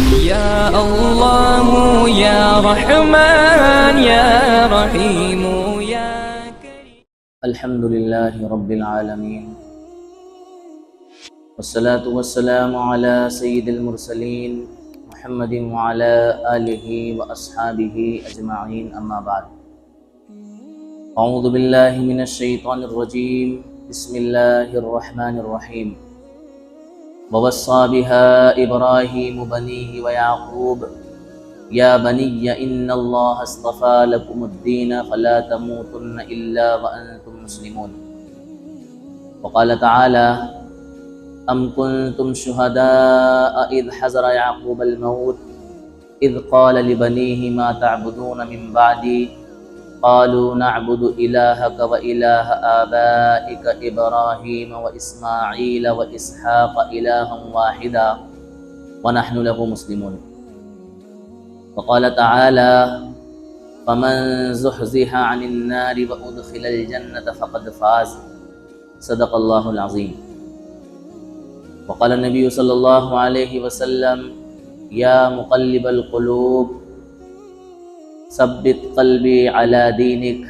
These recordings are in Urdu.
يا الله يا رحمن يا رحيم يا كريم. الحمد لله رب العالمين، والصلاة والسلام على سيد المرسلين محمد وعلى آله وأصحابه أجمعين، أما بعد. أعوذ بالله من الشيطان الرجيم، بسم الله الرحمن الرحيم. ووصى بها إبراهيم بنيه ويعقوب يا بني إن الله اصطفى لكم الدين فلا تموتن إلا وأنتم مسلمون. وقال تعالى: أم كنتم شهداء إذ حضر يعقوب الموت إذ قال لبنيه ما تعبدون من بعدي قالوا نعبد إلهك وإله آبائك إبراهيم وإسماعيل وإسحاق إلها واحدا ونحن له مسلمون. وقال تعالى: فمن زحزح عن النار وأدخل الجنة فقد فاز. صدق الله العظيم. وقال النبي صلی اللہ علیہ وسلم: یا مقلب القلوب ثبت قلبی علی دینک،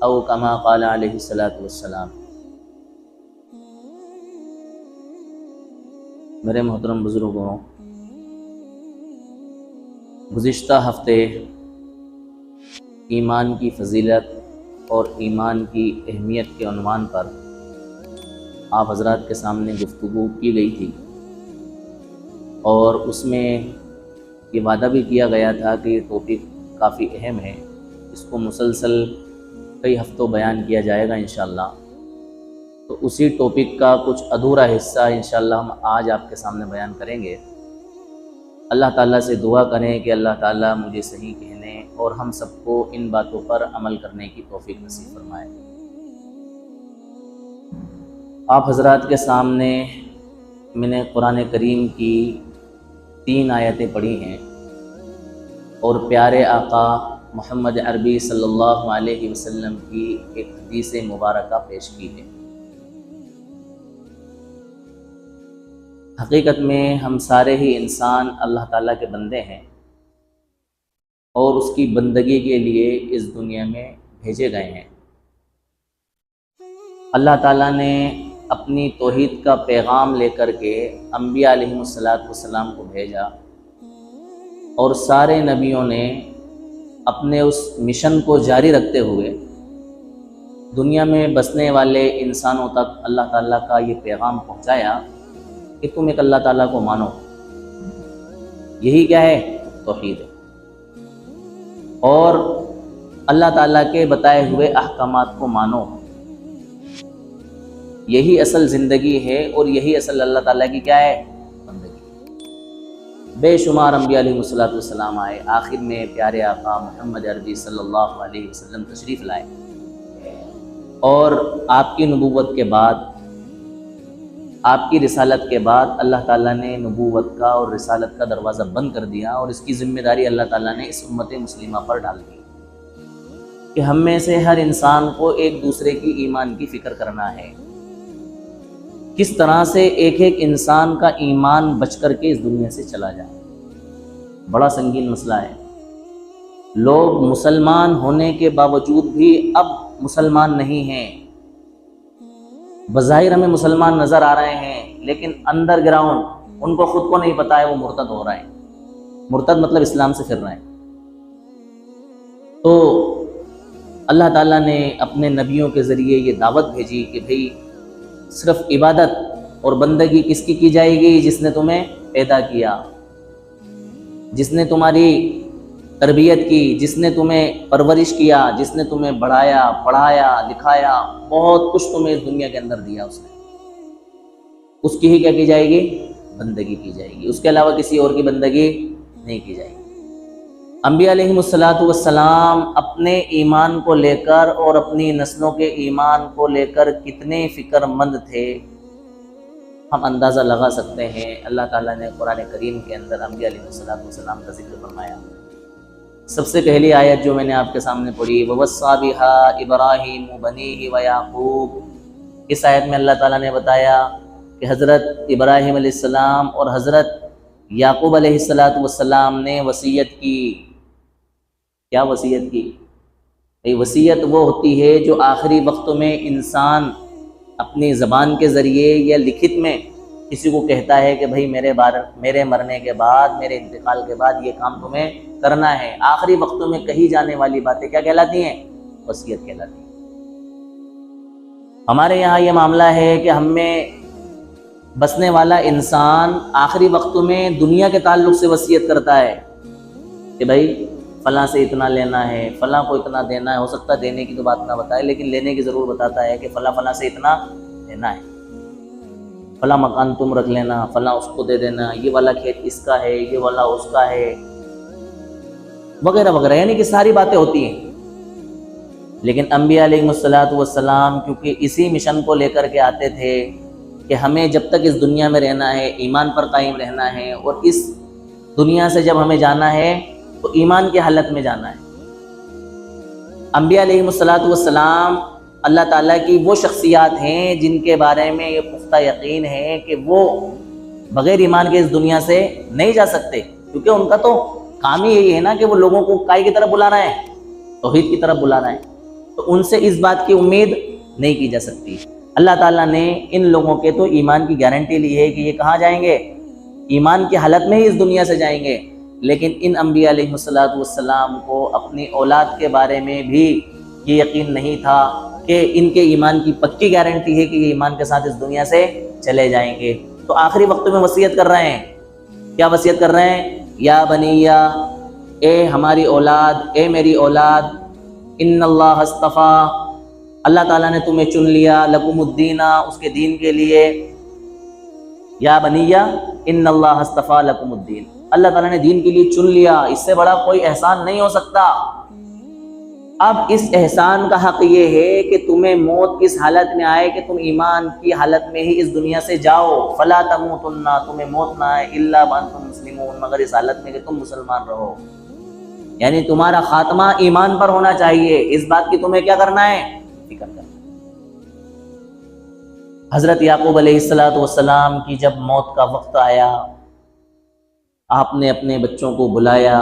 او کما قال علیہ الصلاۃ والسلام. میرے محترم بزرگوں، گزشتہ ہفتے ایمان کی فضیلت اور ایمان کی اہمیت کے عنوان پر آپ حضرات کے سامنے گفتگو کی گئی تھی، اور اس میں یہ وعدہ بھی کیا گیا تھا کہ یہ ٹاپک کافی اہم ہے، اس کو مسلسل کئی ہفتوں بیان کیا جائے گا انشاءاللہ. تو اسی ٹاپک کا کچھ ادھورا حصہ انشاءاللہ ہم آج آپ کے سامنے بیان کریں گے. اللہ تعالیٰ سے دعا کریں کہ اللہ تعالیٰ مجھے صحیح کہنے اور ہم سب کو ان باتوں پر عمل کرنے کی توفیق نصیب فرمائے. آپ حضرات کے سامنے میں نے قرآن کریم کی 3 آیتیں پڑھی ہیں اور پیارے آقا محمد عربی صلی اللہ علیہ وسلم کی ایک حدیث مبارکہ پیش کی ہے. حقیقت میں ہم سارے ہی انسان اللہ تعالیٰ کے بندے ہیں اور اس کی بندگی کے لیے اس دنیا میں بھیجے گئے ہیں. اللہ تعالیٰ نے اپنی توحید کا پیغام لے کر کے انبیاء علیہ السلام کو بھیجا، اور سارے نبیوں نے اپنے اس مشن کو جاری رکھتے ہوئے دنیا میں بسنے والے انسانوں تک اللہ تعالیٰ کا یہ پیغام پہنچایا کہ تم ایک اللہ تعالیٰ کو مانو. یہی کیا ہے؟ توحید ہے. اور اللہ تعالیٰ کے بتائے ہوئے احکامات کو مانو. یہی اصل زندگی ہے اور یہی اصل اللہ تعالیٰ کی کیا ہے؟ بندگی. بے شمار انبیاء علیہ السلام آئے، آخر میں پیارے آقا محمد عربی صلی اللہ علیہ وسلم تشریف لائے، اور آپ کی نبوت کے بعد، آپ کی رسالت کے بعد اللہ تعالیٰ نے نبوت کا اور رسالت کا دروازہ بند کر دیا، اور اس کی ذمہ داری اللہ تعالیٰ نے اس امت مسلمہ پر ڈال دی کہ ہم میں سے ہر انسان کو ایک دوسرے کی ایمان کی فکر کرنا ہے. کس طرح سے ایک ایک انسان کا ایمان بچ کر کے اس دنیا سے چلا جائے. بڑا سنگین مسئلہ ہے. لوگ مسلمان ہونے کے باوجود بھی اب مسلمان نہیں ہیں. بظاہر ہمیں مسلمان نظر آ رہے ہیں، لیکن انڈر گراؤنڈ ان کو خود کو نہیں پتا ہے وہ مرتد ہو رہے ہیں. مرتد مطلب اسلام سے پھر رہے ہیں. تو اللہ تعالیٰ نے اپنے نبیوں کے ذریعے یہ دعوت بھیجی کہ بھئی صرف عبادت اور بندگی کس کی جائے گی؟ جس نے تمہیں پیدا کیا، جس نے تمہاری تربیت کی، جس نے تمہیں پرورش کیا، جس نے تمہیں بڑھایا، پڑھایا، لکھایا، بہت کچھ تمہیں اس دنیا کے اندر دیا اس نے. اس کی ہی کیا کی جائے گی؟ بندگی کی جائے گی. اس کے علاوہ کسی اور کی بندگی نہیں کی جائے گی. انبیاء علیہ السلام اپنے ایمان کو لے کر اور اپنی نسلوں کے ایمان کو لے کر کتنے فکر مند تھے، ہم اندازہ لگا سکتے ہیں. اللہ تعالیٰ نے قرآن کریم کے اندر انبیاء علیہ السلام کا ذکر فرمایا. سب سے پہلی آیت جو میں نے آپ کے سامنے پڑھی، وَوَصَّى بِهَا إِبْرَاهِيمُ بَنِيهِ وَيَعْقُوبُ، اس آیت میں اللہ تعالیٰ نے بتایا کہ حضرت ابراہیم علیہ السلام اور حضرت یعقوب علیہ السلام نے وصیت کی. کیا وصیت کی؟ وصیت وہ ہوتی ہے جو آخری وقت میں انسان اپنی زبان کے ذریعے یا لکھت میں کسی کو کہتا ہے کہ بھائی میرے مرنے کے بعد، میرے انتقال کے بعد یہ کام تمہیں کرنا ہے. آخری وقتوں میں کہی جانے والی باتیں کیا کہلاتی ہیں؟ وصیت کہلاتی ہیں. ہمارے یہاں یہ معاملہ ہے کہ ہم میں بسنے والا انسان آخری وقتوں میں دنیا کے تعلق سے وصیت کرتا ہے کہ بھائی فلاں سے اتنا لینا ہے، فلاں کو اتنا دینا ہے. ہو سکتا ہے دینے کی تو بات نہ بتائے، لیکن لینے کی ضرور بتاتا ہے کہ فلاں سے اتنا لینا ہے، فلاں مکان تم رکھ لینا، فلاں اس کو دے دینا، یہ والا کھیت اس کا ہے، یہ والا اس کا ہے، وغیرہ وغیرہ. یعنی کہ ساری باتیں ہوتی ہیں. لیکن انبیاء علیہ السلام کیونکہ اسی مشن کو لے کر کے آتے تھے کہ ہمیں جب تک اس دنیا میں رہنا ہے ایمان پر قائم رہنا ہے، اور اس دنیا سے جب ہمیں جانا ہے تو ایمان کی حالت میں جانا ہے. انبیاء علیہ السلام اللہ تعالیٰ کی وہ شخصیات ہیں جن کے بارے میں یہ پختہ یقین ہے کہ وہ بغیر ایمان کے اس دنیا سے نہیں جا سکتے، کیونکہ ان کا تو کام ہی یہی ہے نا کہ وہ لوگوں کو کائے کی طرف بلا رہے ہیں، توحید کی طرف بلا رہے ہیں. تو ان سے اس بات کی امید نہیں کی جا سکتی. اللہ تعالیٰ نے ان لوگوں کے تو ایمان کی گارنٹی لی ہے کہ یہ کہاں جائیں گے؟ ایمان کی حالت میں ہی اس دنیا سے جائیں گے. لیکن ان انبیاء علیہ السلام کو اپنی اولاد کے بارے میں بھی یہ یقین نہیں تھا کہ ان کے ایمان کی پکی گارنٹی ہے کہ یہ ایمان کے ساتھ اس دنیا سے چلے جائیں گے. تو آخری وقت میں وصیت کر رہے ہیں. کیا وصیت کر رہے ہیں؟ یا بنیہ، اے ہماری اولاد، اے میری اولاد، ان اللہ اصطفیٰ، اللہ تعالیٰ نے تمہیں چن لیا، لکم الدین، اس کے دین کے لیے. یا بنیہ ان اللہ اصطفیٰ لکم الدین، اللہ تعالیٰ نے دین کے لیے چن لیا. اس سے بڑا کوئی احسان نہیں ہو سکتا. اب اس احسان کا حق یہ ہے کہ تمہیں موت اس حالت میں آئے کہ تم ایمان کی حالت میں ہی اس دنیا سے جاؤ. فلا تموتن، تمہیں موت نہ آئے، الا وانتم مسلمون، مگر اس حالت میں کہ تم مسلمان رہو. یعنی تمہارا خاتمہ ایمان پر ہونا چاہیے. اس بات کی تمہیں کیا کرنا ہے؟ فکر کرنا. حضرت یعقوب علیہ السلام کی جب موت کا وقت آیا، آپ نے اپنے بچوں کو بلایا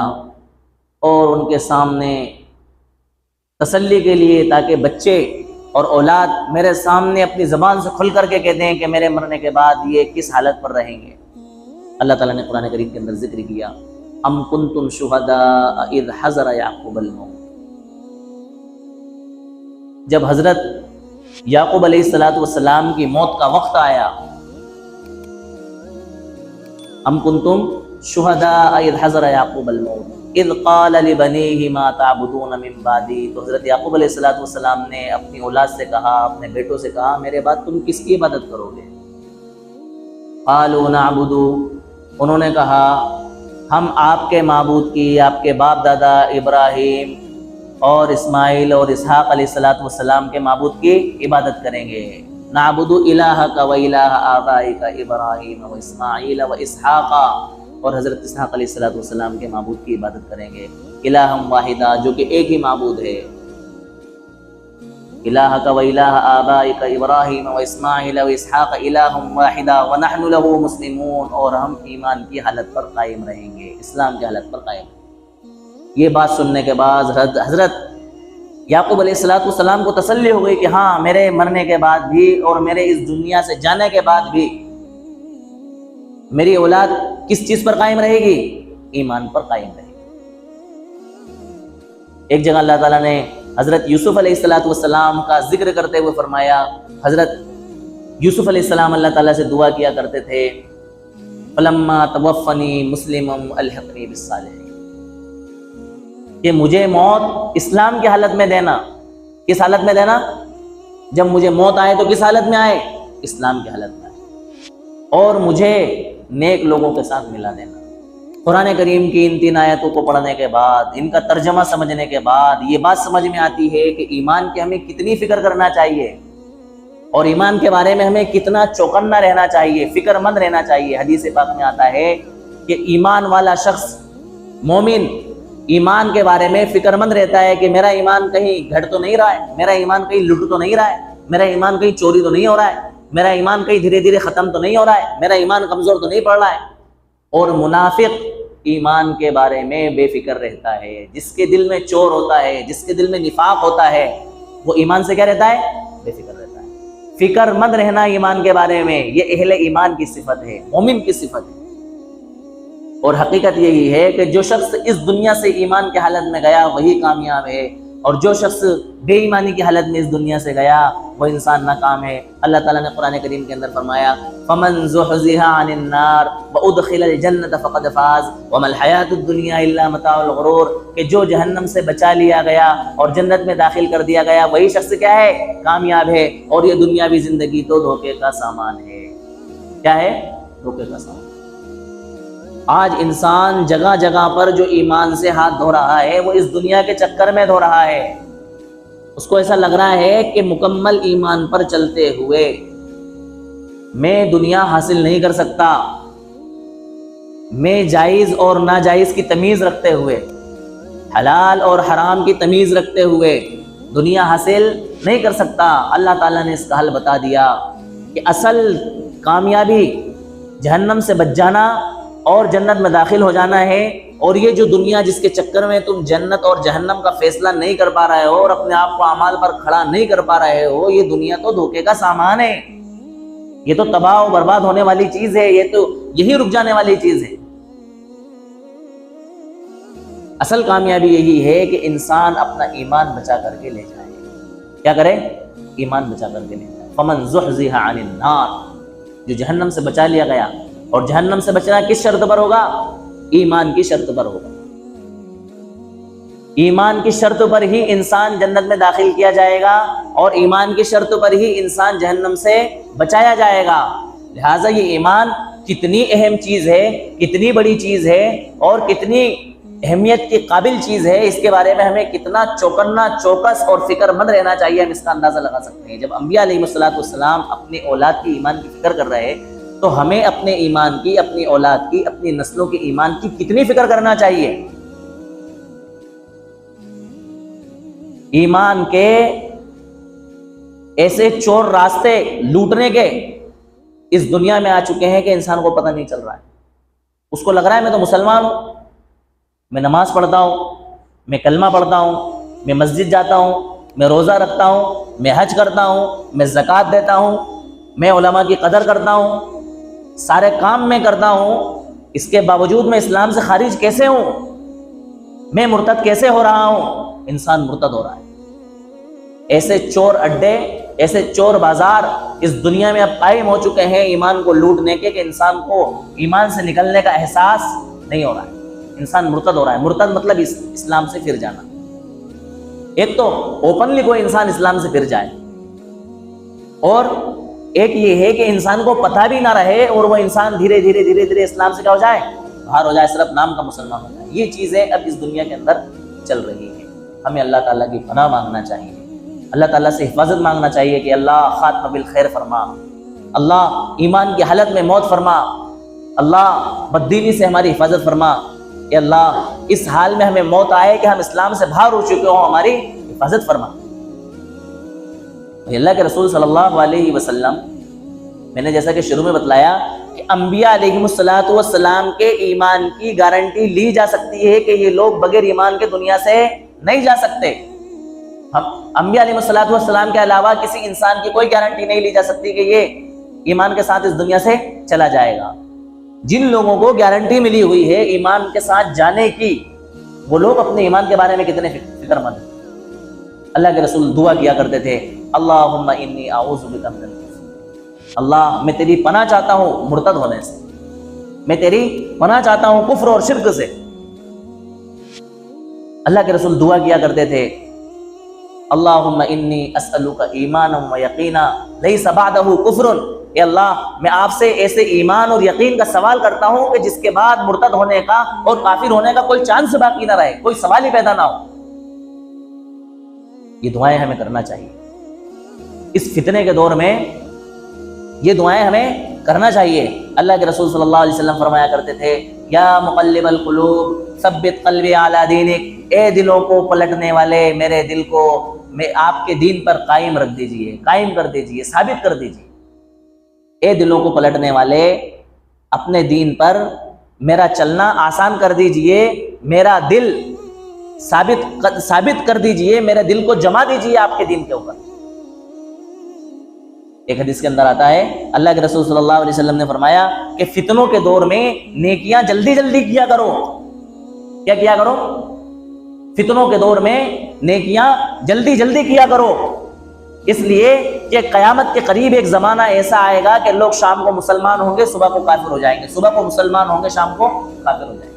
اور ان کے سامنے تسلی کے لیے، تاکہ بچے اور اولاد میرے سامنے اپنی زبان سے کھل کر کے کہتے ہیں کہ میرے مرنے کے بعد یہ کس حالت پر رہیں گے. اللہ تعالیٰ نے قرآن کریم کے اندر ذکر کیا، ام کنتم شہداء اذ حضر یعقوب الموت. جب حضرت یعقوب علیہ السلام کی موت کا وقت آیا، ام کنتم شہداء اذ حضر یعقوب الموت اذ قال لبنیہ ما تعبدون من بعدی. تو حضرت یعقوب علیہ السلام نے اپنی اولاد سے کہا، اپنے بیٹوں سے کہا، میرے بعد تم کس کی عبادت کرو گے؟ قالوا نعبد، انہوں نے کہا ہم آپ کے معبود کی، آپ کے باپ دادا ابراہیم اور اسماعیل اور اسحاق علیہ السلام کے معبود کی عبادت کریں گے. نعبد الہک و الہ آبائک ابراہیم و اسماعیل و اسحاق، اور حضرت اسحاق علیہ السلام کے معبود کی عبادت کریں گے. الہم واحدہ، جو کہ ایک ہی معبود ہے. الہک و الہ آبائک ابراہیم و اسماعیل و اسحاق الہم واحدہ ونحن له مسلمون، اور ہم ایمان کی حالت پر قائم رہیں گے، اسلام کی حالت پر قائم. یہ بات سننے کے بعد حضرت یعقوب علیہ السلام کو تسلی ہو گئی کہ ہاں میرے مرنے کے بعد بھی اور میرے اس دنیا سے جانے کے بعد بھی میری اولاد کس چیز پر قائم رہے گی؟ ایمان پر قائم رہے گی. ایک جگہ اللہ تعالیٰ نے حضرت یوسف علیہ السلام کا ذکر کرتے ہوئے فرمایا، حضرت یوسف علیہ السلام اللہ تعالیٰ سے دعا کیا کرتے تھے، فلما توفنی مسلما الحقنی بالصالحین، کہ مجھے موت اسلام کی حالت میں دینا. کس حالت میں دینا؟ جب مجھے موت آئے تو کس حالت میں آئے؟ اسلام کی حالت میں آئے، اور مجھے نیک لوگوں کے ساتھ ملا دینا. قرآن کریم کی ان 3 آیتوں کو پڑھنے کے بعد، ان کا ترجمہ سمجھنے کے بعد یہ بات سمجھ میں آتی ہے کہ ایمان کی ہمیں کتنی فکر کرنا چاہیے، اور ایمان کے بارے میں ہمیں کتنا چوکنا رہنا چاہیے، فکر مند رہنا چاہیے. حدیث پاک میں آتا ہے کہ ایمان والا شخص، مومن، ایمان کے بارے میں فکر مند رہتا ہے کہ میرا ایمان کہیں گھٹ تو نہیں رہا ہے، میرا ایمان کہیں لٹ تو نہیں رہا ہے، میرا ایمان کہیں چوری تو نہیں ہو رہا ہے، میرا ایمان کہیں دھیرے دھیرے ختم تو نہیں ہو رہا ہے، میرا ایمان کمزور تو نہیں پڑ رہا ہے. اور منافق ایمان کے بارے میں بے فکر رہتا ہے۔ جس کے دل میں چور ہوتا ہے، جس کے دل میں نفاق ہوتا ہے، وہ ایمان سے کیا رہتا ہے؟ بے فکر رہتا ہے۔ فکر مند رہنا ایمان کے بارے میں، یہ اہل ایمان کی صفت ہے، مومن کی صفت ہے۔ اور حقیقت یہی ہے کہ جو شخص اس دنیا سے ایمان کی حالت میں گیا وہی کامیاب ہے، اور جو شخص بے ایمانی کی حالت میں اس دنیا سے گیا وہ انسان ناکام ہے۔ اللہ تعالیٰ نے قرآن کریم کے اندر فرمایا فَمَنْ زُحْزِحَ عَنِ النَّارِ وَأُدْخِلَ الْجَنَّةَ فَقَدْ فَازَ وَمَا الْحَيَاةُ الدُّنْيَا إِلَّا مَتَاعُ الْغُرُورِ، کہ جو جہنم سے بچا لیا گیا اور جنت میں داخل کر دیا گیا وہی شخص کیا ہے؟ کامیاب ہے، اور یہ دنیاوی زندگی تو دھوکے کا سامان ہے۔ کیا ہے؟ دھوکے کا سامان۔ آج انسان جگہ جگہ پر جو ایمان سے ہاتھ دھو رہا ہے وہ اس دنیا کے چکر میں دھو رہا ہے۔ اس کو ایسا لگ رہا ہے کہ مکمل ایمان پر چلتے ہوئے میں دنیا حاصل نہیں کر سکتا، میں جائز اور ناجائز کی تمیز رکھتے ہوئے، حلال اور حرام کی تمیز رکھتے ہوئے دنیا حاصل نہیں کر سکتا۔ اللہ تعالیٰ نے اس کا حل بتا دیا کہ اصل کامیابی جہنم سے بچ جانا اور جنت میں داخل ہو جانا ہے، اور یہ جو دنیا جس کے چکر میں تم جنت اور جہنم کا فیصلہ نہیں کر پا رہے ہو اور اپنے آپ کو اعمال پر کھڑا نہیں کر پا رہے ہو، یہ دنیا تو دھوکے کا سامان ہے، یہ تو تباہ و برباد ہونے والی چیز ہے، یہ تو یہی رک جانے والی چیز ہے۔ اصل کامیابی یہی ہے کہ انسان اپنا ایمان بچا کر کے لے جائے۔ کیا کرے؟ ایمان بچا کر کے لے جائے۔ فَمَنْ زُحْزِحَ عَنِ النَّارِ، جو جہنم سے بچا لیا گیا، اور جہنم سے بچنا کس شرط پر ہوگا؟ ایمان کی شرط پر ہوگا۔ ایمان کی شرط پر ہی انسان جنت میں داخل کیا جائے گا، اور ایمان کی شرط پر ہی انسان جہنم سے بچایا جائے گا۔ لہٰذا یہ ایمان کتنی اہم چیز ہے، کتنی بڑی چیز ہے، اور کتنی اہمیت کی قابل چیز ہے، اس کے بارے میں ہمیں کتنا چوکنا، چوکس اور فکر مند رہنا چاہیے، ہم اس کا اندازہ لگا سکتے ہیں۔ جب انبیاء علیہ السلام اپنی اولاد کی ایمان کی فکر کر رہے تو ہمیں اپنے ایمان کی، اپنی اولاد کی، اپنی نسلوں کے ایمان کی کتنی فکر کرنا چاہیے۔ ایمان کے ایسے چور راستے لوٹنے کے اس دنیا میں آ چکے ہیں کہ انسان کو پتہ نہیں چل رہا ہے۔ اس کو لگ رہا ہے میں تو مسلمان ہوں، میں نماز پڑھتا ہوں، میں کلمہ پڑھتا ہوں، میں مسجد جاتا ہوں، میں روزہ رکھتا ہوں، میں حج کرتا ہوں، میں زکوٰۃ دیتا ہوں، میں علماء کی قدر کرتا ہوں، سارے کام میں کرتا ہوں، اس کے باوجود میں اسلام سے خارج کیسے ہوں؟ میں مرتد کیسے ہو رہا ہوں؟ انسان مرتد ہو رہا ہے۔ ایسے چور اڈے، ایسے چور بازار اس دنیا میں اب قائم ہو چکے ہیں ایمان کو لوٹنے کے، کہ انسان کو ایمان سے نکلنے کا احساس نہیں ہو رہا ہے، انسان مرتد ہو رہا ہے۔ مرتد مطلب اسلام سے پھر جانا۔ ایک تو اوپنلی کوئی انسان اسلام سے پھر جائے، اور ایک یہ ہے کہ انسان کو پتہ بھی نہ رہے اور وہ انسان دھیرے دھیرے اسلام سے کیا ہو جائے؟ باہر ہو جائے، صرف نام کا مسلمان ہو جائے۔ یہ چیزیں اب اس دنیا کے اندر چل رہی ہیں۔ ہمیں اللہ تعالیٰ کی پناہ مانگنا چاہیے، اللہ تعالیٰ سے حفاظت مانگنا چاہیے کہ اللہ خاتمہ بالخیر فرما، اللہ ایمان کی حالت میں موت فرما، اللہ بددینی سے ہماری حفاظت فرما، کہ اللہ اس حال میں ہمیں موت آئے کہ ہم اسلام سے باہر ہو چکے ہوں، ہماری حفاظت فرما۔ اللہ کے رسول صلی اللہ علیہ وسلم، میں نے جیسا کہ شروع میں بتلایا کہ انبیاء علیہ السلام کے ایمان کی گارنٹی لی جا سکتی ہے کہ یہ لوگ بغیر ایمان کے دنیا سے نہیں جا سکتے۔ ہم انبیاء علیہ السلام کے علاوہ کسی انسان کی کوئی گارنٹی نہیں لی جا سکتی کہ یہ ایمان کے ساتھ اس دنیا سے چلا جائے گا۔ جن لوگوں کو گارنٹی ملی ہوئی ہے ایمان کے ساتھ جانے کی، وہ لوگ اپنے ایمان کے بارے میں کتنے فکر مند ہیں۔ اللہ کے رسول دعا کیا کرتے تھے، اللہم انی اعوذ بک من الکفر، اللہ میں تیری پناہ چاہتا ہوں مرتد ہونے سے، میں تیری پناہ چاہتا ہوں کفر اور شرک سے۔ اللہ کے رسول دعا کیا کرتے تھے، اللہم انی اسألک ایمانا و یقینا لیس بعدہ کفر، اے اللہ میں آپ سے ایسے ایمان اور یقین کا سوال کرتا ہوں کہ جس کے بعد مرتد ہونے کا اور کافر ہونے کا کوئی چانس باقی نہ رہے، کوئی سوال ہی پیدا نہ ہو۔ یہ دعائیں ہمیں کرنا چاہیے اس فتنے کے دور میں، یہ دعائیں ہمیں کرنا چاہیے۔ اللہ کے رسول صلی اللہ علیہ وسلم فرمایا کرتے تھے، یا مقلب القلوب ثبت قلبی علی دینک، اے دلوں کو پلٹنے والے میرے دل کو میں آپ کے دین پر قائم رکھ دیجئے، قائم کر دیجئے، ثابت کر دیجئے۔ اے دلوں کو پلٹنے والے اپنے دین پر میرا چلنا آسان کر دیجئے، میرا دل ثابت کر دیجئے، میرے دل کو جما دیجئے آپ کے دین کے اوپر۔ ایک حدیث کے اندر آتا ہے، اللہ کے رسول صلی اللہ علیہ وسلم نے فرمایا کہ فتنوں کے دور میں نیکیاں جلدی جلدی کیا کرو۔ کیا کیا کرو؟ فتنوں کے دور میں نیکیاں جلدی جلدی کیا کرو، اس لیے کہ قیامت کے قریب ایک زمانہ ایسا آئے گا کہ لوگ شام کو مسلمان ہوں گے، صبح کو کافر ہو جائیں گے، صبح کو مسلمان ہوں گے، شام کو کافر ہو جائیں گے،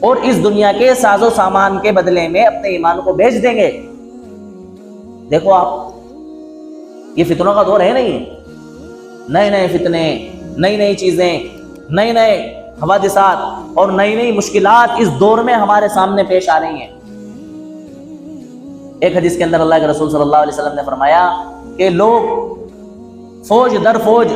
اور اس دنیا کے ساز و سامان کے بدلے میں اپنے ایمان کو بیچ دیں گے۔ دیکھو آپ، یہ فتنوں کا دور ہے نہیں؟ نئے نئے فتنے، نئی نئی چیزیں، نئے نئے حوادثات اور نئی نئی مشکلات اس دور میں ہمارے سامنے پیش آ رہی ہیں۔ ایک حدیث کے اندر اللہ کے رسول صلی اللہ علیہ وسلم نے فرمایا کہ لوگ فوج در فوج،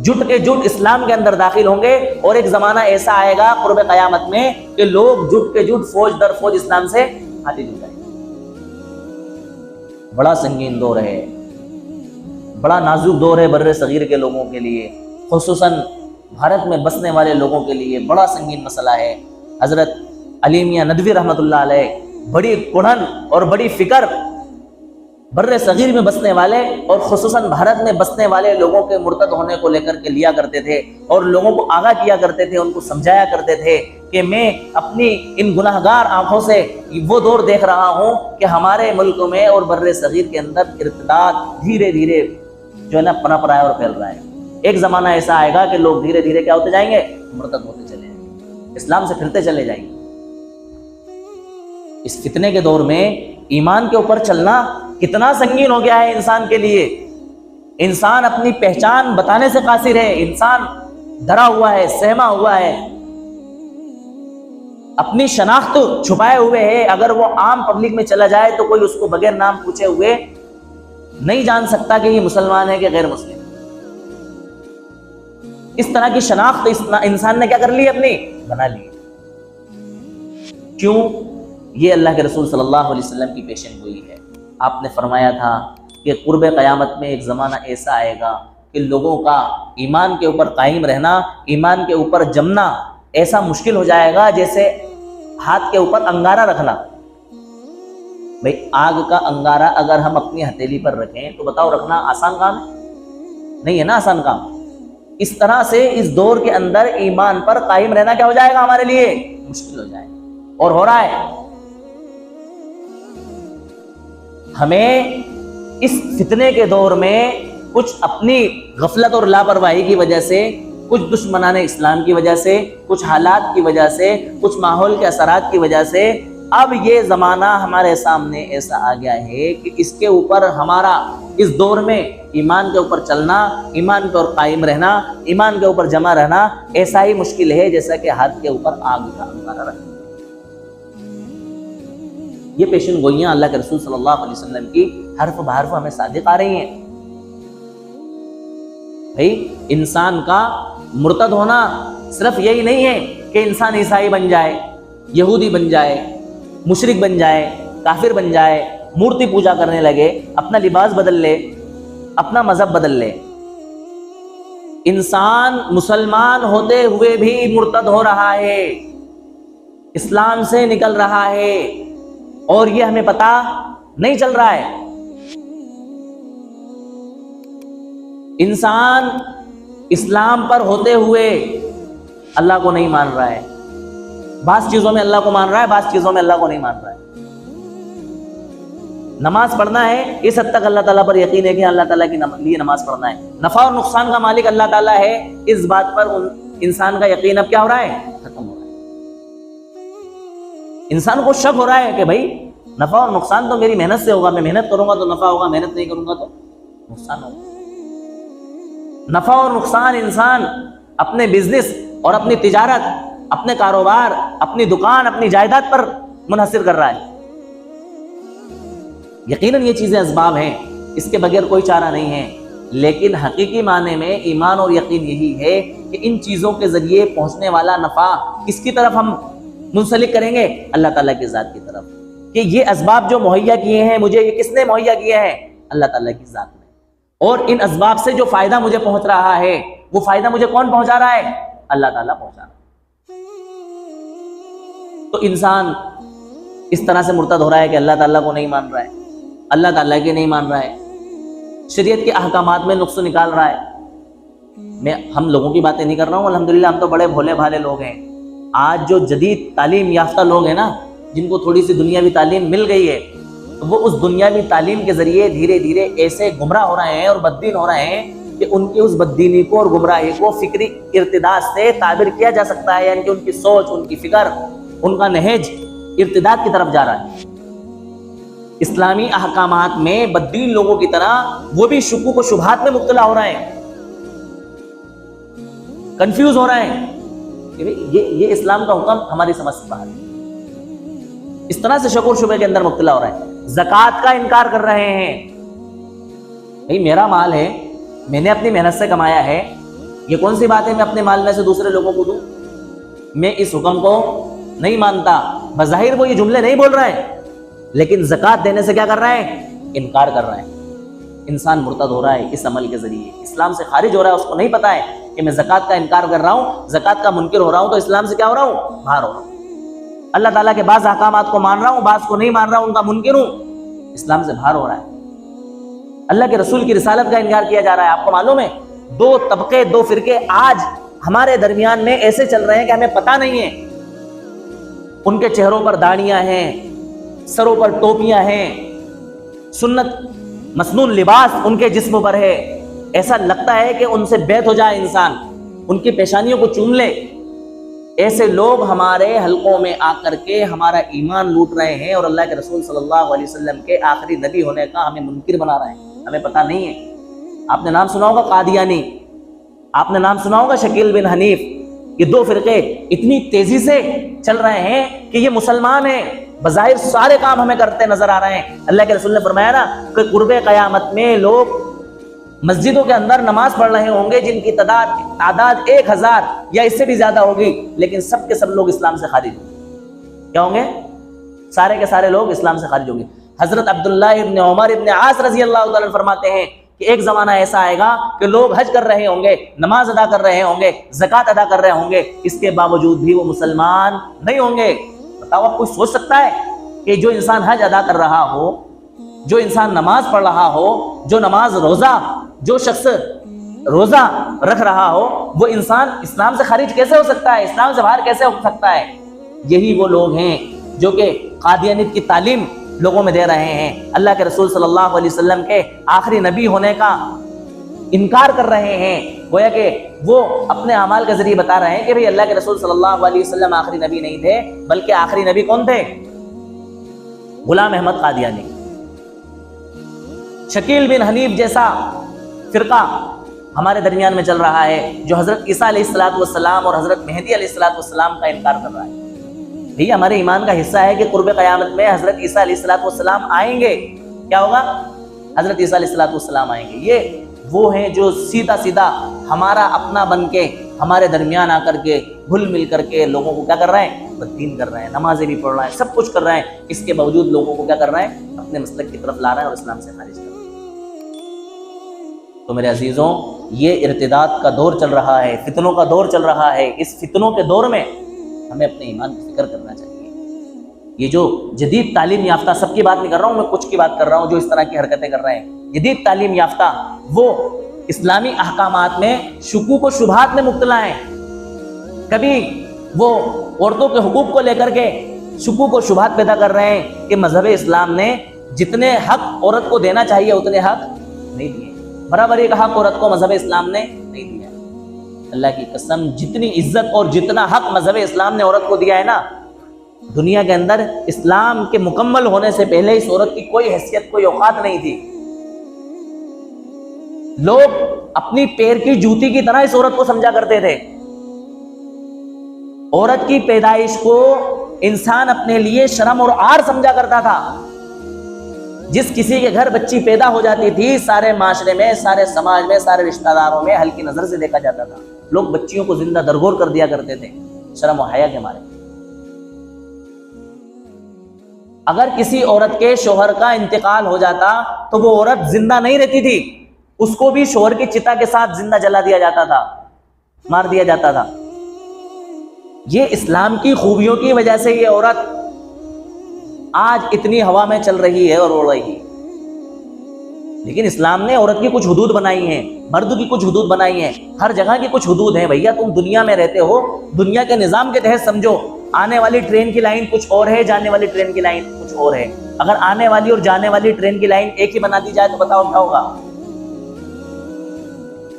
جٹ کے جٹ اسلام کے اندر داخل ہوں گے، اور ایک زمانہ ایسا آئے گا قرب قیامت میں کہ لوگ جٹ کے جٹ، فوج در فوج اسلام سے ہاتھی جڑ جائیں گے۔ بڑا سنگین دور ہے، بڑا نازک دور ہے بر صغیر کے لوگوں کے لیے، خصوصاً بھارت میں بسنے والے لوگوں کے لیے بڑا سنگین مسئلہ ہے۔ حضرت علی میاں ندوی رحمۃ اللہ علیہ بڑی کڑھن اور بڑی فکر بر صغیر میں بسنے والے اور خصوصاً بھارت میں بسنے والے لوگوں کے مرتد ہونے کو لے کر کے لیا کرتے تھے، اور لوگوں کو آگاہ کیا کرتے تھے، ان کو سمجھایا کرتے تھے کہ میں اپنی ان گناہگار آنکھوں سے وہ دور دیکھ رہا ہوں کہ ہمارے ملک میں اور بر صغیر کے اندر ارتداد دھیرے دھیرے جو ہے نا پنپ رہا ہے اور پھیل رہا ہے۔ ایک زمانہ ایسا آئے گا کہ لوگ دھیرے دھیرے کیا ہوتے جائیں گے؟ مرتد ہوتے چلے جائیں گے، اسلام سے پھرتے چلے جائیں گے۔ اس فتنے کے دور میں ایمان کے اوپر چلنا کتنا سنگین ہو گیا ہے انسان کے لیے۔ انسان اپنی پہچان بتانے سے قاصر ہے، انسان ڈرا ہوا ہے، سہما ہوا ہے، اپنی شناخت چھپائے ہوئے ہے۔ اگر وہ عام پبلک میں چلا جائے تو کوئی اس کو بغیر نام پوچھے ہوئے نہیں جان سکتا کہ یہ مسلمان ہے کہ غیر مسلم۔ اس طرح کی شناخت انسان نے کیا کر لی؟ اپنی بنا لی۔ کیوں؟ یہ اللہ کے رسول صلی اللہ علیہ وسلم کی پیشن گوئی ہے۔ آپ نے فرمایا تھا کہ قرب قیامت میں ایک زمانہ ایسا آئے گا کہ لوگوں کا ایمان کے اوپر قائم رہنا، ایمان کے اوپر جمنا ایسا مشکل ہو جائے گا جیسے ہاتھ کے اوپر انگارہ رکھنا۔ بھئی آگ کا انگارہ اگر ہم اپنی ہتھیلی پر رکھیں تو بتاؤ رکھنا آسان کام ہے؟ نہیں ہے نا آسان کام۔ اس طرح سے اس دور کے اندر ایمان پر قائم رہنا کیا ہو جائے گا؟ ہمارے لیے مشکل ہو جائے گا، اور ہو رہا ہے۔ ہمیں اس فتنے کے دور میں کچھ اپنی غفلت اور لاپرواہی کی وجہ سے، کچھ دشمنان اسلام کی وجہ سے، کچھ حالات کی وجہ سے، کچھ ماحول کے اثرات کی وجہ سے اب یہ زمانہ ہمارے سامنے ایسا آ گیا ہے کہ اس کے اوپر ہمارا اس دور میں ایمان کے اوپر چلنا، ایمان کے اوپر قائم رہنا، ایمان کے اوپر جمع رہنا ایسا ہی مشکل ہے جیسا کہ ہاتھ کے اوپر آگ کا انگارہ رکھنا۔ یہ پیشن گوئیاں اللہ کے رسول صلی اللہ علیہ وسلم کی حرف بحرف ہمیں صادق آ رہی ہیں۔ بھئی انسان کا مرتد ہونا صرف یہی نہیں ہے کہ انسان عیسائی بن جائے، یہودی بن جائے، مشرک بن جائے، کافر بن جائے، مورتی پوجا کرنے لگے، اپنا لباس بدل لے، اپنا مذہب بدل لے۔ انسان مسلمان ہوتے ہوئے بھی مرتد ہو رہا ہے، اسلام سے نکل رہا ہے، اور یہ ہمیں پتہ نہیں چل رہا ہے۔ انسان اسلام پر ہوتے ہوئے اللہ کو نہیں مان رہا ہے، بعض چیزوں میں اللہ کو مان رہا ہے، بعض چیزوں میں اللہ کو نہیں مان رہا ہے۔ نماز پڑھنا ہے، اس حد تک اللہ تعالیٰ پر یقین ہے کہ اللہ تعالیٰ کے لیے نماز پڑھنا ہے، نفع اور نقصان کا مالک اللہ تعالیٰ ہے، اس بات پر انسان کا یقین اب کیا ہو رہا ہے؟ ختم ہو رہا ہے۔ انسان کو شک ہو رہا ہے کہ بھائی نفع اور نقصان تو میری محنت سے ہوگا، میں محنت کروں گا تو نفع ہوگا، محنت نہیں کروں گا تو نقصان ہوگا۔ نفع اور نقصان انسان اپنے بزنس اور اپنی تجارت، اپنے کاروبار، اپنی دکان، اپنی جائیداد پر منحصر کر رہا ہے۔ یقیناً یہ چیزیں اسباب ہیں، اس کے بغیر کوئی چارہ نہیں ہے، لیکن حقیقی معنی میں ایمان اور یقین یہی ہے کہ ان چیزوں کے ذریعے پہنچنے والا نفع کس کی طرف ہم منسلک کریں گے؟ اللہ تعالیٰ کی ذات کی طرف، کہ یہ اسباب جو مہیا کیے ہیں مجھے، یہ کس نے مہیا کیے ہیں؟ اللہ تعالیٰ کی ذات نے۔ اور ان اسباب سے جو فائدہ مجھے پہنچ رہا ہے وہ فائدہ مجھے کون پہنچا رہا ہے؟ اللہ تعالیٰ پہنچا رہا ہے۔ تو انسان اس طرح سے مرتد ہو رہا ہے کہ اللہ تعالیٰ کو نہیں مان رہا ہے، اللہ تعالیٰ کی نہیں مان رہا ہے، شریعت کے احکامات میں نقص نکال رہا ہے۔ ہم لوگوں کی باتیں نہیں کر رہا ہوں، الحمدللہ ہم تو بڑے بھولے بھالے لوگ ہیں۔ آج جو جدید تعلیم یافتہ لوگ ہیں نا، جن کو تھوڑی سی دنیاوی تعلیم مل گئی ہے، وہ اس دنیاوی تعلیم کے ذریعے دھیرے دھیرے ایسے گمراہ ہو رہے ہیں اور بددین ہو رہے ہیں کہ ان کی اس بددینی کو اور گمراہی کو فکری ارتداد سے تعبیر کیا جا سکتا ہے، یعنی کہ ان کی سوچ، ان کی فکر، ان کا نہج ارتداد کی طرف جا رہا ہے۔ اسلامی احکامات میں بددین لوگوں کی طرح وہ بھی شکوک و شبہات میں مبتلا ہو رہے ہیں، کنفیوز ہو رہے ہیں کہ یہ اسلام کا حکم ہماری سمجھ سے باہر ہے، اس طرح سے شک و شبہ کے اندر مبتلا ہو رہے ہیں۔ زکوٰۃ کا انکار کر رہے ہیں، بھئی میرا مال ہے، میں نے اپنی محنت سے کمایا ہے، یہ کون سی بات ہے میں اپنے مال میں سے دوسرے لوگوں کو دوں؟ میں اس حکم کو نہیں مانتا۔ بظاہر وہ یہ جملے نہیں بول رہے ہیں، لیکن زکوٰۃ دینے سے کیا کر رہے ہیں؟ انکار کر رہے ہیں۔ انسان مرتد ہو رہا ہے اس عمل کے ذریعے، اسلام سے خارج ہو رہا ہے، اس کو نہیں پتا ہے کہ میں زکوٰۃ کا انکار کر رہا ہوں، زکوٰۃ کا منکر ہو رہا ہوں، تو اسلام سے کیا ہو رہا ہوں؟ باہر ہو رہا ہوں۔ اللہ تعالیٰ کے بعض احکامات کو مان رہا ہوں، بعض کو نہیں مان رہا ہوں، ان کا منکر ہوں، اسلام سے باہر ہو رہا ہے۔ اللہ کے رسول کی رسالت کا انکار کیا جا رہا ہے۔ آپ کو معلوم ہے دو طبقے، دو فرقے آج ہمارے درمیان میں ایسے چل رہے ہیں کہ ہمیں پتہ نہیں ہے۔ ان کے چہروں پر داڑیاں ہیں، سروں پر ٹوپیاں ہیں، سنت مسنون لباس ان کے جسم پر ہے، ایسا لگتا ہے کہ ان سے بیعت ہو جائے انسان، ان کی پیشانیوں کو چوم لے۔ ایسے لوگ ہمارے حلقوں میں آ کر کے ہمارا ایمان لوٹ رہے ہیں اور اللہ کے رسول صلی اللہ علیہ وسلم کے آخری نبی ہونے کا ہمیں منکر بنا رہے ہیں، ہمیں پتہ نہیں ہے۔ آپ نے نام سنا ہوگا قادیانی، آپ نے نام سنا ہوگا شکیل بن حنیف، یہ دو فرقے اتنی تیزی سے چل رہے ہیں کہ یہ مسلمان ہیں، بظاہر سارے کام ہمیں کرتے نظر آ رہے ہیں۔ اللہ کے رسول نے فرمایا نا کہ قرب قیامت میں لوگ مسجدوں کے اندر نماز پڑھ رہے ہوں گے جن کی تعداد 1000 یا اس سے بھی زیادہ ہوگی، لیکن سب کے سب لوگ اسلام سے خارج ہوں گے۔ کیا ہوں گے؟ سارے کے سارے لوگ اسلام سے خارج ہوں گے۔ حضرت عبداللہ ابن عمر ابن عاص رضی اللہ تعالیٰ عنہ فرماتے ہیں کہ ایک زمانہ ایسا آئے گا کہ لوگ حج کر رہے ہوں گے، نماز ادا کر رہے ہوں گے، زکوٰۃ ادا کر رہے ہوں گے، اس کے باوجود بھی وہ مسلمان نہیں ہوں گے۔ بتاؤ، آپ کوئی سوچ سکتا ہے کہ جو انسان حج ادا کر رہا ہو، جو انسان نماز پڑھ رہا ہو، جو نماز روزہ، جو شخص روزہ رکھ رہا ہو، وہ انسان اسلام سے خارج کیسے ہو سکتا ہے؟ اسلام سے باہر کیسے ہو سکتا ہے؟ یہی وہ لوگ ہیں جو کہ قادیانیت کی تعلیم لوگوں میں دے رہے ہیں، اللہ کے رسول صلی اللہ علیہ وسلم کے آخری نبی ہونے کا انکار کر رہے ہیں۔ گویا کہ وہ اپنے اعمال کے ذریعے بتا رہے ہیں کہ بھئی اللہ کے رسول صلی اللہ علیہ وسلم آخری نبی نہیں تھے، بلکہ آخری نبی کون تھے؟ غلام احمد قادیانی۔ شکیل بن حنیف جیسا فرقہ ہمارے درمیان میں چل رہا ہے جو حضرت عیسیٰ علیہ السلام اور حضرت مہدی علیہ السلام کا انکار کر رہا ہے۔ بھئی ہمارے ایمان کا حصہ ہے کہ قرب قیامت میں حضرت عیسیٰ علیہ السلام آئیں گے۔ کیا ہوگا؟ حضرت عیسیٰ علیہ السلام آئیں گے۔ یہ وہ ہیں جو سیدھا سیدھا ہمارا اپنا بن کے ہمارے درمیان آ کر کے گھل مل کر کے لوگوں کو کیا کر رہے ہیں؟ بددین کر رہے ہیں، نمازیں بھی پڑھ رہے ہیں، سب کچھ کر رہے ہیں، اس کے باوجود لوگوں کو کیا کر رہے ہیں؟ اپنے مسلک کی طرف لا رہے ہیں اور اسلام سے خارج کر رہے ہیں۔ تو میرے عزیزوں، یہ ارتداد کا دور چل رہا ہے، فتنوں کا دور چل رہا ہے۔ اس فتنوں کے دور میں ہمیں اپنے ایمان کی فکر کرنا چاہیے۔ یہ جو جدید تعلیم یافتہ، سب کی بات نہیں کر رہا ہوں میں، کچھ کی بات کر رہا ہوں جو اس طرح کی حرکتیں کر رہے ہیں، جدید تعلیم یافتہ وہ اسلامی احکامات میں شکوک و شبہات میں مبتلا ہیں۔ کبھی وہ عورتوں کے حقوق کو لے کر کے شکوک و شبہات پیدا کر رہے ہیں کہ مذہب اسلام نے جتنے حق عورت کو دینا چاہیے اتنے حق نہیں دیے، برابری کا حق عورت کو مذہب اسلام نے نہیں دیا۔ اللہ کی قسم، جتنی عزت اور جتنا حق مذہب اسلام نے عورت کو دیا ہے نا، دنیا کے اندر اسلام کے مکمل ہونے سے پہلے اس عورت کی کوئی حیثیت، کوئی اوقات نہیں تھی۔ لوگ اپنی پیر کی جوتی کی طرح اس عورت کو سمجھا کرتے تھے۔ عورت کی پیدائش کو انسان اپنے لیے شرم اور عار سمجھا کرتا تھا۔ جس کسی کے گھر بچی پیدا ہو جاتی تھی، سارے معاشرے میں، سارے سماج میں، سارے رشتہ داروں میں ہلکی نظر سے دیکھا جاتا تھا۔ لوگ بچیوں کو زندہ درگور کر دیا کرتے تھے شرم و حیا کے مارے۔ اگر کسی عورت کے شوہر کا انتقال ہو جاتا تو وہ عورت زندہ نہیں رہتی تھی، اس کو بھی شوہر کی چتا کے ساتھ زندہ جلا دیا جاتا تھا، مار دیا جاتا تھا۔ یہ اسلام کی خوبیوں کی وجہ سے یہ عورت آج اتنی ہوا میں چل رہی ہے اور اڑ رہی ہے. لیکن اسلام نے عورت کی کچھ حدود بنائی ہیں, مرد کی کچھ حدود بنائی ہیں, ہر جگہ کی کچھ حدود ہیں. بھیا تم دنیا میں رہتے ہو, دنیا کے نظام کے تحت سمجھو. آنے والی ٹرین کی لائن کچھ اور ہے, جانے والی ٹرین کی لائن کچھ اور ہے. اگر آنے والی اور جانے والی ٹرین کی لائن ایک ہی بنا دی جائے تو بتاؤ کیا ہوگا؟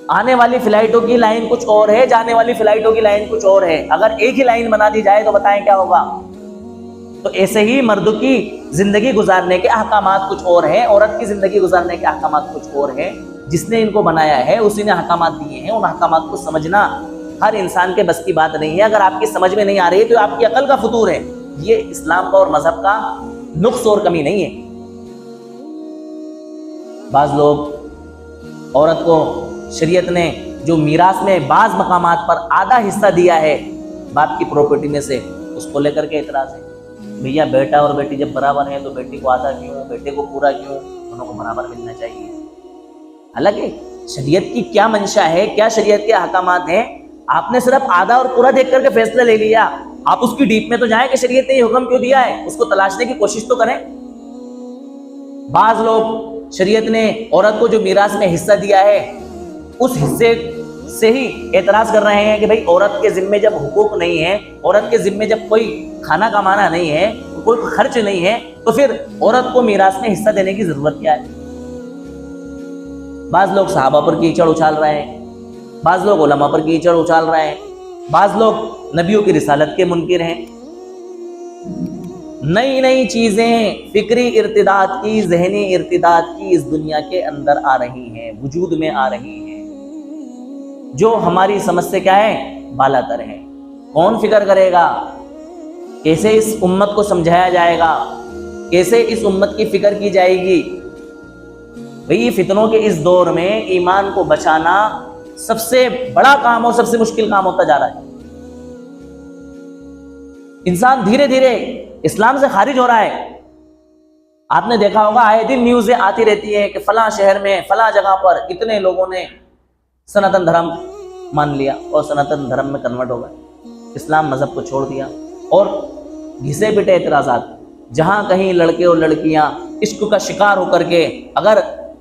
آنے والی فلائٹوں کی لائن کچھ اور ہے, جانے والی فلائٹوں کی لائن کچھ اور ہے. اگر ایک ہی لائن بنا دی جائے تو بتائیں کیا ہوگا؟ تو ایسے ہی مرد کی زندگی گزارنے کے احکامات کچھ اور ہیں, عورت کی زندگی گزارنے کے احکامات کچھ اور ہیں. جس نے ان کو بنایا ہے اسی نے احکامات دیے ہیں. ان احکامات کو سمجھنا ہر انسان کے بس کی بات نہیں ہے. اگر آپ کی سمجھ میں نہیں آ رہی ہے تو آپ کی عقل کا فطور ہے. یہ اسلام کا اور مذہب کا نقص اور کمی نہیں ہے. بعض لوگ عورت کو شریعت نے جو میراث میں بعض مقامات پر آدھا حصہ دیا ہے باپ کی پراپرٹی میں سے, اس کو لے کر کے اعتراض ہے. بھیا بیٹا اور بیٹی جب برابر ہیں تو بیٹی کو آدھا کیوں, بیٹے کو پورا کیوں؟ دونوں کو برابر ملنا چاہیے. حالانکہ شریعت کی کیا منشا ہے, کیا شریعت کے احکامات ہیں, آپ نے صرف آدھا اور پورا دیکھ کر کے فیصلہ لے لیا. آپ اس کی ڈیپ میں تو جائیں کہ شریعت نے یہ حکم کیوں دیا ہے, اس کو تلاشنے کی کوشش تو کریں. بعض لوگ شریعت نے عورت کو جو میراث میں حصہ دیا ہے اس حصے سے ہی اعتراض کر رہے ہیں کہ بھئی عورت کے ذمے جب حقوق نہیں ہے, عورت کے ذمے جب کوئی کھانا کمانا نہیں ہے, کوئی خرچ نہیں ہے, تو پھر عورت کو میراث میں حصہ دینے کی ضرورت کیا ہے؟ بعض لوگ صحابہ پر کیچڑ اچھال رہے ہیں, بعض لوگ علماء پر کیچڑ اچھال رہے ہیں, بعض لوگ نبیوں کی رسالت کے منکر ہیں. نئی نئی چیزیں فکری ارتداد کی, ذہنی ارتداد کی اس دنیا کے اندر آ رہی ہیں, وجود میں آ رہی ہیں, جو ہماری سمجھ سے کیا ہے, بالا تر ہے. کون فکر کرے گا؟ کیسے اس امت کو سمجھایا جائے گا, کیسے اس امت کی فکر کی جائے گی؟ بھئی فتنوں کے اس دور میں ایمان کو بچانا سب سے بڑا کام اور سب سے مشکل کام ہوتا جا رہا ہے. انسان دھیرے دھیرے اسلام سے خارج ہو رہا ہے. آپ نے دیکھا ہوگا آئے دن نیوزیں آتی رہتی ہیں کہ فلاں شہر میں فلاں جگہ پر اتنے لوگوں نے سناتن دھرم مان لیا اور سناتن دھرم میں کنورٹ ہو گئے, اسلام مذہب کو چھوڑ دیا. اور گھسے پٹے اعتراضات, جہاں کہیں لڑکے اور لڑکیاں عشق کا شکار ہو کر کے اگر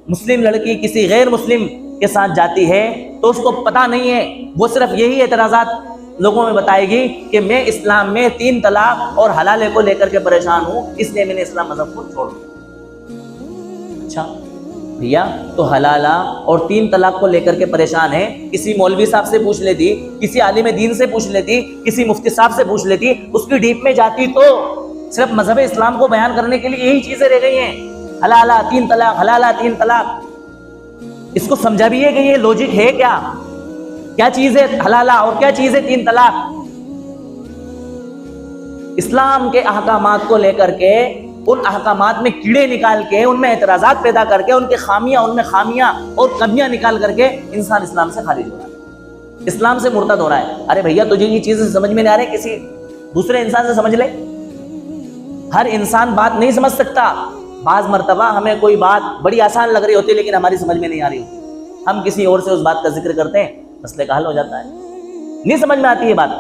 مسلم لڑکی کسی غیر مسلم کے ساتھ جاتی ہے تو اس کو پتہ نہیں ہے, وہ صرف یہی اعتراضات لوگوں میں بتائے گی کہ میں اسلام میں 3 طلاق اور حلالے کو لے کر کے پریشان ہوں, اس لیے میں نے اسلام مذہب کو چھوڑ دیا. اچھا بھیا, تو حلالہ اور 3 طلاق کو لے کر کے پریشان ہے, کسی مولوی صاحب سے پوچھ لیتی, کسی عالم دین سے پوچھ لیتی, کسی مفتی صاحب سے پوچھ لیتی, اس کی ڈیپ میں جاتی تو صرف مذہب اسلام کو بیان کرنے کے لیے یہی چیزیں رہ گئی ہیں, حلالہ 3 طلاق, حلالہ 3 طلاق. اس کو سمجھا بھی ہے کہ یہ لوجک ہے کیا, کیا چیز ہے حلالہ اور کیا چیز ہے 3 طلاق؟ اسلام کے احکامات کو لے کر کے ان احکامات میں کیڑے نکال کے, ان میں اعتراضات پیدا کر کے, ان کے ان میں خامیاں اور کمیاں نکال کر کے انسان اسلام سے خارج ہو رہا ہے, اسلام سے مرتد ہو رہا ہے. ارے بھیا تجھے یہ چیزیں سمجھ میں نہیں آ رہی, کسی دوسرے انسان سے سمجھ لے. ہر انسان بات نہیں سمجھ سکتا. بعض مرتبہ ہمیں کوئی بات بڑی آسان لگ رہی ہوتی ہے لیکن ہماری سمجھ میں نہیں آ رہی ہوتی, ہم کسی اور سے اس بات کا ذکر کرتے ہیں, مسئلے کا حل ہو جاتا ہے. نہیں سمجھ میں آتی یہ بات.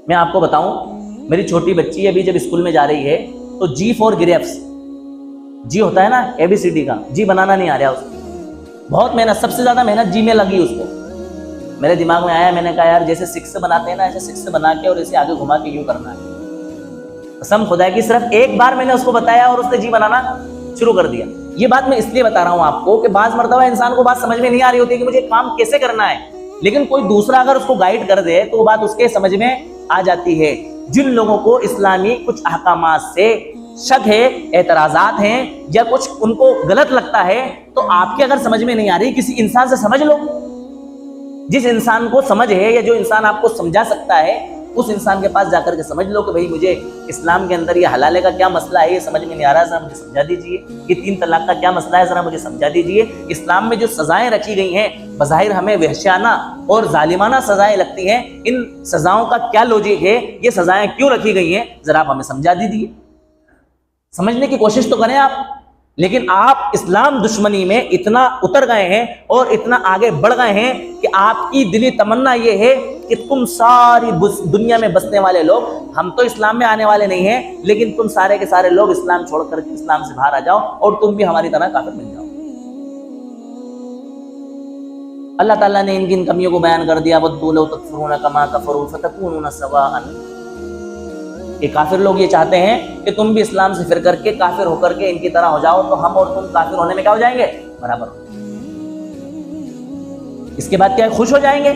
میں آپ کو بتاؤں, میری چھوٹی بچی ابھی جب اسکول میں جا رہی ہے تو جی فور گریپس, جی ہوتا ہے نا ABCD کا, جی بنانا نہیں آ رہا اس کو. بہت محنت, سب سے زیادہ محنت جی میں لگی اس کو. میرے دماغ میں آیا, میں نے کہا یار جیسے 6 بناتے ہیں نا, ایسے 6 بنا کے اور اسے آگے گھما کے یوں کرنا ہے. قسم خدا کی صرف ایک بار میں نے اس کو بتایا اور اس نے جی بنانا شروع کر دیا. یہ بات میں اس لیے بتا رہا ہوں آپ کو کہ بعض مرتبہ انسان کو بات سمجھ میں نہیں آ رہی ہوتی کہ مجھے کام کیسے کرنا ہے, لیکن کوئی دوسرا اگر اس کو گائیڈ کر دے تو وہ بات اس کے سمجھ میں آ جاتی ہے. جن لوگوں کو اسلامی کچھ احکامات سے شک ہے, اعتراضات ہیں, یا کچھ ان کو غلط لگتا ہے, تو آپ کے اگر سمجھ میں نہیں آ رہی کسی انسان سے سمجھ لو. جس انسان کو سمجھ ہے یا جو انسان آپ کو سمجھا سکتا ہے اس انسان کے پاس جا کر کے سمجھ لو کہ بھئی مجھے اسلام کے اندر یہ حلالے کا کیا مسئلہ ہے, یہ سمجھ میں نہیں آ رہا, ذرا مجھے سمجھا دیجیے. یہ 3 طلاق کا کیا مسئلہ ہے, ذرا مجھے سمجھا دیجیے. اسلام میں جو سزائیں رکھی گئی ہیں بظاہر ہمیں وحشیانہ اور ظالمانہ سزائیں لگتی ہیں, ان سزاؤں کا کیا لوجک ہے, یہ سزائیں کیوں رکھی گئی ہیں, ذرا آپ ہمیں سمجھا دیجیے. سمجھنے کی کوشش تو کریں آپ. لیکن آپ اسلام دشمنی میں اتنا اتر گئے ہیں اور اتنا آگے بڑھ گئے ہیں کہ آپ کی دلی تمنا یہ ہے کہ تم ساری دنیا میں بسنے والے لوگ، ہم تو اسلام میں آنے والے نہیں ہیں، لیکن تم سارے کے سارے لوگ اسلام چھوڑ کر کے اسلام سے باہر آ جاؤ اور تم بھی ہماری طرح کافر بن جاؤ۔ اللہ تعالیٰ نے ان کمیوں کو بیان کر دیا، وَدُّوا لَوْ تَكْفُرُونَ كَمَا كَفَرُوا فَتَكُونُونَ سَوَاءً، کہ کافر لوگ یہ چاہتے ہیں کہ تم بھی اسلام سے پھر کر کے کافر ہو کر کے ان کی طرح ہو جاؤ، تو ہم اور تم کافر ہونے میں کیا ہو جائیں گے؟ برابر ہو۔ اس کے بعد کیا خوش ہو جائیں گے؟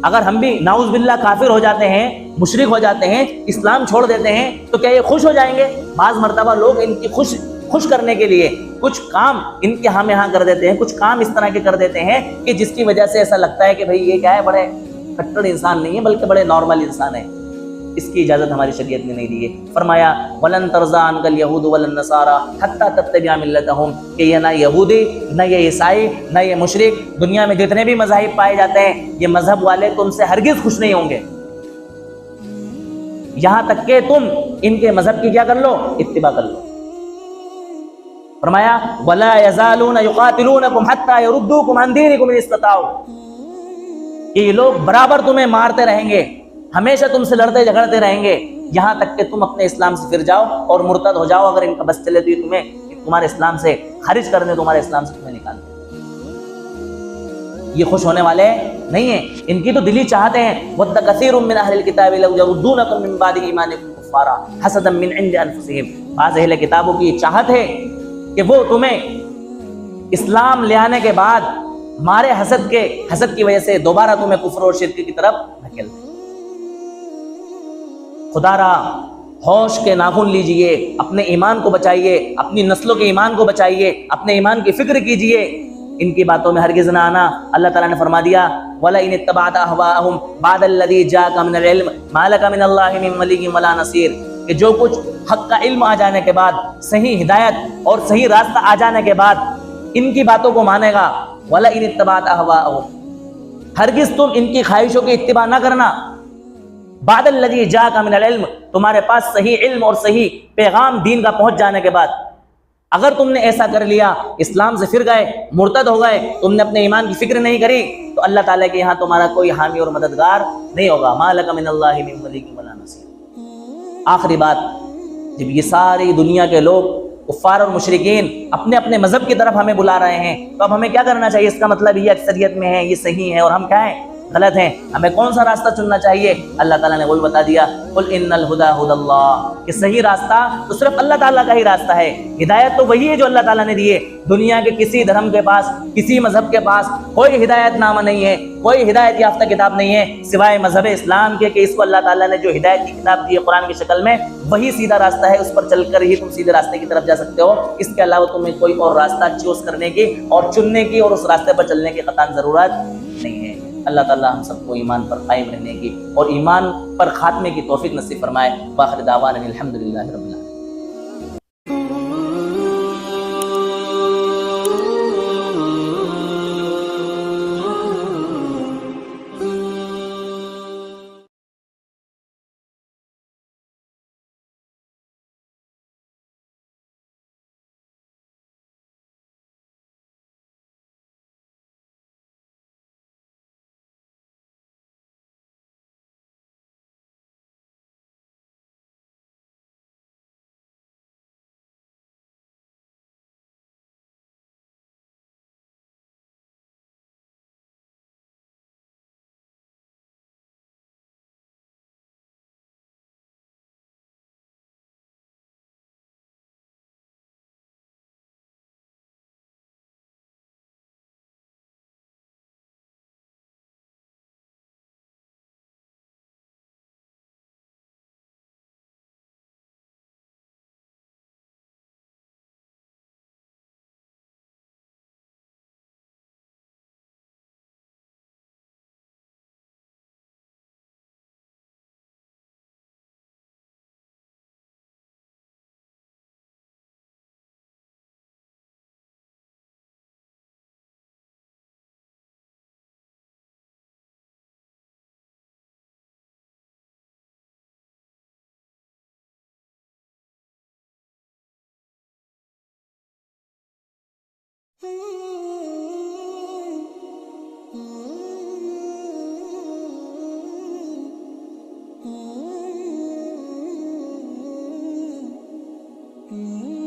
اگر ہم بھی نعوذ باللہ کافر ہو جاتے ہیں، مشرک ہو جاتے ہیں، اسلام چھوڑ دیتے ہیں، تو کیا یہ خوش ہو جائیں گے؟ بعض مرتبہ لوگ ان کی خوش کرنے کے لیے کچھ کام ان کے ہم یہاں کر دیتے ہیں، کچھ کام اس طرح کے کر دیتے ہیں کہ جس کی وجہ سے ایسا لگتا ہے کہ بھئی یہ کیا ہے، بڑے کٹڑ انسان نہیں ہے بلکہ بڑے نارمل انسان ہے۔ اس کی اجازت ہماری شریعت نے نہیں دی ہے۔ فرمایا وَلَن تَرْضَىٰ عَنْكَ الْيَهُودُ وَلَا النَّصَارَىٰ حَتَّىٰ تَتَّبِعَ مِلَّتَهُمْ، کہ یہ نہ یہودی، نہ یہ عیسائی، نہ یہ مشرک، دنیا میں جتنے بھی مذاہب پائے جاتے ہیں، یہ مذہب والے تم سے ہرگز خوش نہیں ہوں گے یہاں تک کہ تم ان کے مذہب کی کیا کر لو؟ اتباع کر لو۔ فرمایا وَلَا يَزَالُونَ يُقَاتِلُونَكُمْ حَتَّىٰ يَرُدُّوكُمْ عَنْ دِينِكُمْ إِنِ اسْتَطَاعُوا، کہ یہ لوگ برابر تمہیں مارتے رہیں گے، ہمیشہ تم سے لڑتے جھگڑتے رہیں گے، یہاں تک کہ تم اپنے اسلام سے پھر جاؤ اور مرتد ہو جاؤ۔ اگر ان کا بس چلے تو یہ تمہیں تمہارے اسلام سے خارج کر دیں، تمہارے اسلام سے تمہیں نکال دیں۔ یہ خوش ہونے والے نہیں ہیں، ان کی تو دلی چاہتے ہیں وَدَّ كَثِيرٌ مِّنْ أَهْلِ الْكِتَابِ لَوْ يَرُدُّونَكُم مِّن بَعْدِ إِيمَانِكُمْ كُفَّارًا حَسَدًا مِّنْ عِندِ أَنفُسِهِمْ، بعض اہل کتابوں کی یہ چاہت ہے کہ وہ تمہیں اسلام لے آنے کے بعد مارے حسد کی وجہ سے دوبارہ تمہیں کفر اور شرک کی طرف دھکیل دیں۔ خدا را ہوش کے ناخن لیجئے، اپنے ایمان کو بچائیے، اپنی نسلوں کے ایمان کو بچائیے، اپنے ایمان کی فکر کیجئے، ان کی باتوں میں ہرگز نہ آنا۔ اللہ تعالیٰ نے فرما دیا وَلَئِنِ اتَّبَعْتَ أَهْوَاءَهُمْ بَعْدَ الَّذِي جَاءَكَ مِنَ الْعِلْمِ مَا لَكَ مِنَ اللَّهِ مِن وَلِيٍّ وَلَا نَصِيرٍ، کہ جو کچھ حق کا علم آ جانے کے بعد، صحیح ہدایت اور صحیح راستہ آ جانے کے بعد ان کی باتوں کو مانے گا، وَلَئِنِ اتَّبَعْتَ أَهْوَاءَهُمْ، ہرگز تم ان کی خواہشوں کی اتباع نہ کرنا۔ بعد الذی جاءک من العلم، تمہارے پاس صحیح علم اور صحیح پیغام دین کا پہنچ جانے کے بعد اگر تم نے ایسا کر لیا، اسلام سے پھر گئے، مرتد ہو گئے، تم نے اپنے ایمان کی فکر نہیں کری، تو اللہ تعالیٰ کے یہاں تمہارا کوئی حامی اور مددگار نہیں ہوگا۔ ما لک من اللہ من ولی ولا نصیر۔ آخری بات، جب یہ ساری دنیا کے لوگ کفار اور مشرکین اپنے اپنے مذہب کی طرف ہمیں بلا رہے ہیں، تو اب ہمیں کیا کرنا چاہیے؟ اس کا مطلب یہ اکثریت میں ہے، یہ صحیح ہے اور ہم کیا ہیں؟ غلط ہیں۔ ہمیں کون سا راستہ چننا چاہیے؟ اللہ تعالیٰ نے وہی بتا دیا قل ان الہدی ھدی اللہ، کہ صحیح راستہ تو صرف اللہ تعالیٰ کا ہی راستہ ہے، ہدایت تو وہی ہے جو اللہ تعالیٰ نے دی ہے۔ دنیا کے کسی دھرم کے پاس، کسی مذہب کے پاس کوئی ہدایت نامہ نہیں ہے، کوئی ہدایت یافتہ کتاب نہیں ہے سوائے مذہب اسلام کے، کہ اس کو اللہ تعالیٰ نے جو ہدایت کی کتاب دی ہے قرآن کی شکل میں، وہی سیدھا راستہ ہے، اس پر چل کر ہی تم سیدھے راستے کی طرف جا سکتے ہو۔ اس کے علاوہ تمہیں کوئی اور راستہ چوز کرنے کی اور چننے کی اور اس راستے پر چلنے کی قطعاً ضرورت نہیں ہے۔ اللہ تعالیٰ ہم سب کو ایمان پر قائم رہنے کی اور ایمان پر خاتمے کی توفیق نصیب فرمائے۔ وآخر دعوانا الحمدللہ رب العالمین۔ ہے.